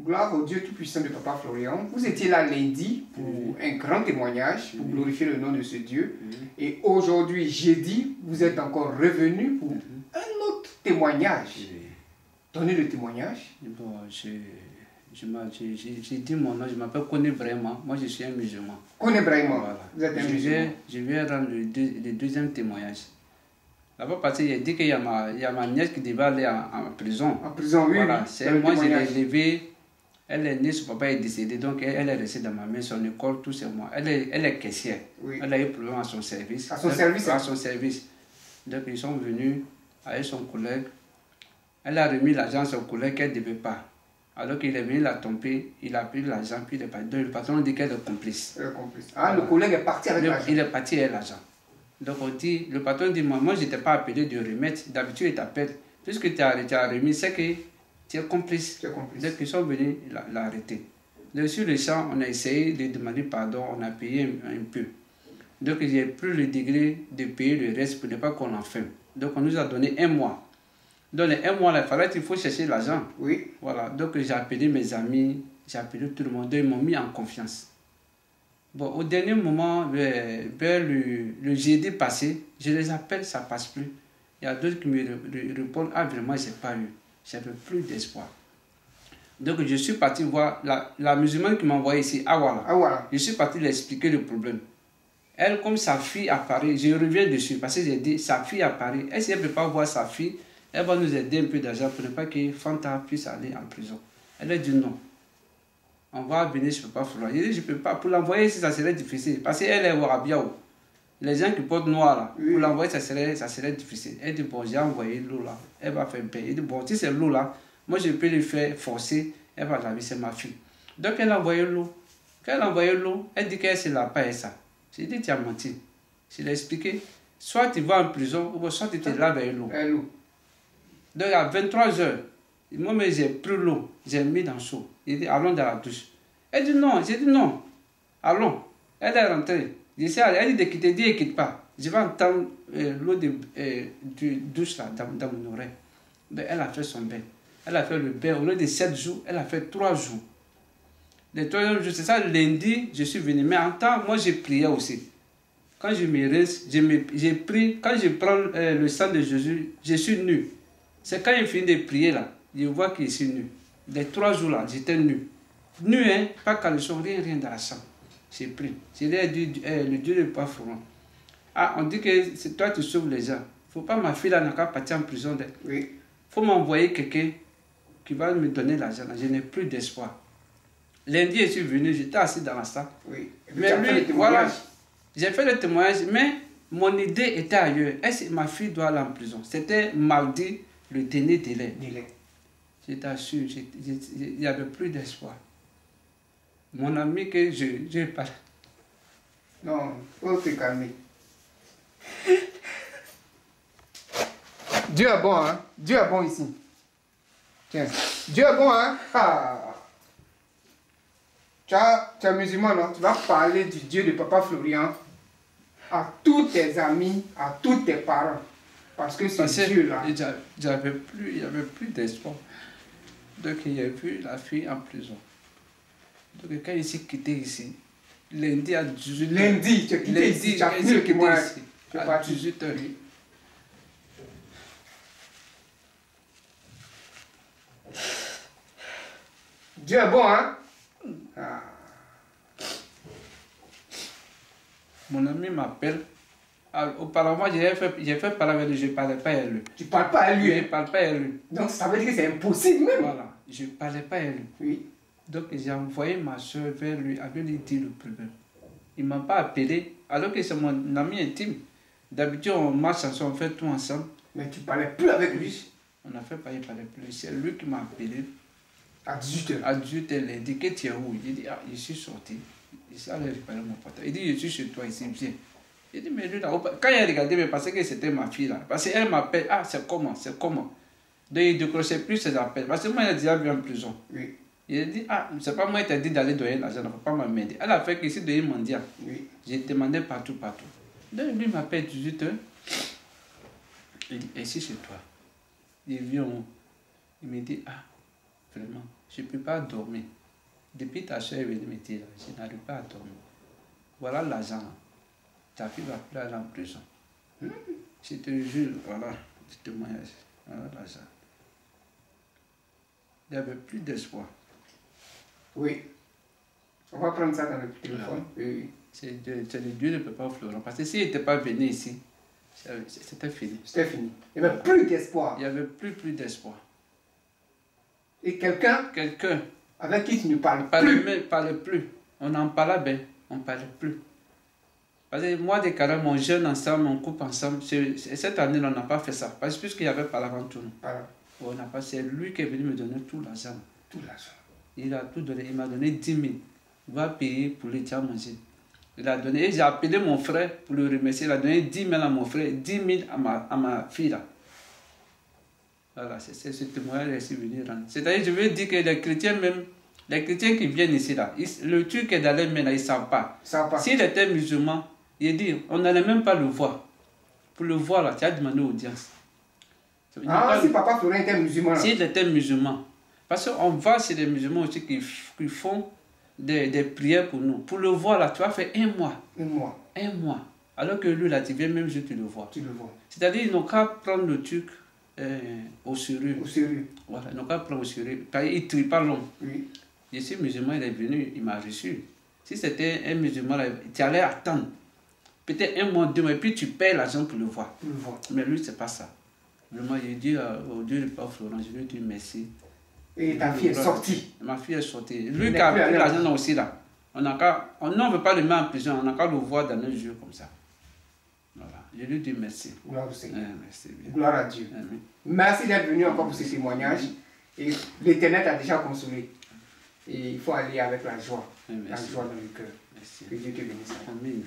Gloire au Dieu Tout-Puissant de Papa Florian. Vous étiez là lundi pour un grand témoignage, pour glorifier le nom de ce Dieu. Et aujourd'hui, jeudi, vous êtes encore revenu pour un autre témoignage. Donnez le témoignage. Bon, j'ai dit mon nom, je m'appelle Kone Brahima. Moi, je suis un musulman. Kone Brahima, voilà. Vous êtes un musulman. Je viens rendre le deuxième témoignage. Là-bas, parce qu'il a dit qu'il y a ma nièce qui devait aller en prison. En prison, oui. Voilà, oui. Moi, je l'ai élevée. Elle est née, son papa est décédé, donc elle est restée dans ma main, son école, tout c'est moi. Elle est caissière. Oui. Elle a eu problème à son service. À son service? À son service. Donc ils sont venus avec son collègue. Elle a remis l'argent à son collègue qu'elle ne devait pas. Alors qu'il est venu la tromper, il a pris l'argent, puis il est parti. Donc le patron dit qu'elle est complice. Ah, le collègue est parti avec l'argent. Il est parti avec l'argent. Donc on dit, le patron dit, moi je n'étais pas appelé de remettre. D'habitude il t'appelle. Puisque tu as remis, c'est que tu es complice. Donc ils sont venus l'arrêter. Donc sur le champ, on a essayé de demander pardon, on a payé un peu. Donc j'ai pris le degré de payer le reste pour ne pas qu'on enferme. Donc on nous a donné 1 mois. Dans les 1 mois, il fallait qu'il faut chercher l'argent. Oui. Voilà, donc j'ai appelé mes amis, j'ai appelé tout le monde, ils m'ont mis en confiance. Bon, au dernier moment, vers le jeudi passé, je les appelle, ça ne passe plus. Il y a d'autres qui me répondent, ah vraiment, je n'ai pas eu. Je n'avais plus d'espoir. Donc je suis parti voir la musulmane qui m'a envoyé ici, Awala. Je suis parti lui expliquer le problème. Elle, comme sa fille à Paris, je reviens dessus parce que j'ai dit, sa fille à Paris, est-ce qu'elle ne peut pas voir sa fille? Elle va nous aider un peu d'argent pour ne pas que Fanta puisse aller en prison. Elle a dit non. On va venir, je ne peux pas faire. Je dit, je ne peux pas. Pour l'envoyer ici, ça serait difficile. Parce qu'elle est Warabiaou. Les gens qui portent noir là, pour l'envoyer, ça serait difficile. Elle dit, bon, j'ai envoyé l'eau là. Elle va faire payer. Elle dit, bon, si c'est l'eau là, moi je peux lui faire forcer. Elle va laver, c'est ma fille. Donc elle a envoyé l'eau. Quand elle a envoyé l'eau, elle dit qu'elle ne l'a pas et ça. J'ai dit, tu as menti. Je l'ai expliqué. Soit tu vas en prison, ou soit tu te laves avec l'eau. Donc à 23h, moi j'ai pris l'eau, j'ai mis dans le seau. Il dit, allons dans la douche. Elle dit non, j'ai dit non, allons. Elle est rentrée. Elle dit de quitter, dit ne quitte pas. Je vais entendre l'eau de douche là, dans mon oreille. Donc elle a fait son bain. Elle a fait le bain, au lieu de 7 jours, elle a fait 3 jours. Le 3e jour, c'est ça, lundi, je suis venu. Mais en temps, moi j'ai prié aussi. Quand je me rince, j'ai pris, quand je prends le sang de Jésus, je suis nu. C'est quand il finit de prier là, je vois qu'il est nu. Les 3 jours là, j'étais nu. Nu, hein, pas caleçon, rien dans la chambre. J'ai pris. J'ai dit, le Dieu de Papa Florian. Ah, on dit que c'est toi qui sauves les gens. Il ne faut pas ma fille là n'a qu'à partir en prison. Oui. Il faut m'envoyer quelqu'un qui va me donner l'argent. Je n'ai plus d'espoir. Lundi, je suis venu, j'étais assis dans la salle. Oui. Mais lui, voilà, j'ai fait le témoignage, mais mon idée était ailleurs. Est-ce que ma fille doit aller en prison? C'était mardi, le dernier délai. J'étais sûr, il n'y avait plus d'espoir. Mon ami que je parle. Non, il faut te calmer. Dieu est bon, hein? Dieu est bon ici. Tiens, Dieu est bon, hein? Ah. Tu es musulman, non? Tu vas parler du Dieu de Papa Florian à tous tes amis, à tous tes parents. Parce que ce Dieu-là... Il n'y avait plus d'espoir. Donc il a vu la fille en prison. Donc quand il s'est quitté ici, lundi à 18h. Lundi, tu as quitté ici, tu as fini le témoignage. À 18h. Dieu est bon, hein? Ah. Mon ami m'appelle. Auparavant, j'ai fait parler avec lui, je ne parlais pas à lui. Tu ne parles pas à lui? Je ne parle pas à lui. Donc ça veut dire que c'est impossible même? Voilà, je ne parlais pas à lui. Oui. Donc j'ai envoyé ma soeur vers lui, avec lui dire le problème. Il ne m'a pas appelé, alors que c'est mon ami intime. D'habitude, on marche ensemble, on fait tout ensemble. Mais tu ne parlais plus avec lui? On a fait pas, il ne parlait plus. C'est lui qui m'a appelé. À 18h? À 18h, il a dit que tu es où? Il dit, ah, je suis sorti. Il allait réparer mon portable. Il dit, je suis chez toi ici, viens. Il dit, mais lui, là, quand il a regardé, mais parce que c'était ma fille là. Parce qu'elle m'appelle, ah, c'est comment? Donc il ne décrochait plus ses appels. Parce que moi, il a déjà vu en prison. Oui. Il a dit, ah, c'est pas moi qui t'a dit d'aller donner l'argent, il ne faut pas m'aider. Elle a fait qu'ici, de mendiant. Oui. J'ai demandé partout. Donc lui m'appelle 18h. Il dit, ici chez toi. Il vient, il me dit, ah, Vraiment. Je ne peux pas dormir. Depuis ta soeur est venue me dire, je n'arrive pas à dormir. Voilà l'argent. Ta fille va plus aller en prison. Je te jure, voilà le témoignage. Voilà l'argent. Il n'y avait plus d'espoir. Oui. On va prendre ça dans le téléphone. Oui. C'est le Dieu de Papa Florent. Parce que s'il n'était pas venu ici, c'était fini. C'était fini. Il n'y avait plus d'espoir. Il n'y avait plus d'espoir. Et quelqu'un avec qui tu ne parles plus. Parlait plus. On en parlait bien, on ne parlait plus. Parce que moi, des carrément, on jeûne ensemble, on coupe ensemble. Cette année-là, on n'a pas fait ça. Parce que puisqu'il n'y avait pas l'avant-tour. Voilà. On n'a pas. C'est lui qui est venu me donner tout l'argent. Tout l'argent. Il a tout donné. Il m'a donné 10 000. Il va payer pour les tiens manger. Il a donné. Et j'ai appelé mon frère pour le remercier. Il a donné 10 000 à mon frère, 10 000 à ma fille là. Voilà, c'est ce témoignage que je suis venu rendre. C'est-à-dire, je veux dire que les chrétiens même, les chrétiens qui viennent ici là, le Turc est dans les mains là, ils ne savent pas. S'il était musulman, il dit, on n'allait même pas le voir. Pour le voir là, tu as demandé audience. Ah, si Papa Florent était musulman. S'il était musulman. Parce qu'on voit chez les musulmans aussi qui font des prières pour nous. Pour le voir là, tu vas faire 1 mois. 1 mois. 1 mois. Alors que lui là, tu viens même juste tu le vois. Tu le vois. C'est-à-dire, ils n'ont qu'à prendre le Turc au sérieux. Au sérieux. Voilà, ils n'ont qu'à prendre au sérieux. Il ne trie pas l'homme. Oui. Je suis musulman, il est venu, il m'a reçu. Si c'était un musulman, tu allais attendre. Peut-être 1 mois, 2 mois, et puis tu payes l'argent pour le voir. Pour le voir. Mais lui, c'est pas ça. Vraiment, j'ai dit au Dieu de Papa Florent, je lui ai dit merci. Et ta fille est sortie. Ma fille est sortie. Lui qui a pris l'argent aussi là. On ne veut pas le mettre en prison, on n'a qu'à le voir dans nos yeux comme ça. Voilà. Je lui dis merci. Gloire au Seigneur. Merci bien. Gloire à Dieu. Amen. Merci d'être venu encore pour ce témoignage. Et l'Éternel t'a déjà consolé. Et il faut aller avec la joie. Merci. La joie dans le cœur. Merci. Que Dieu te bénisse. Amen.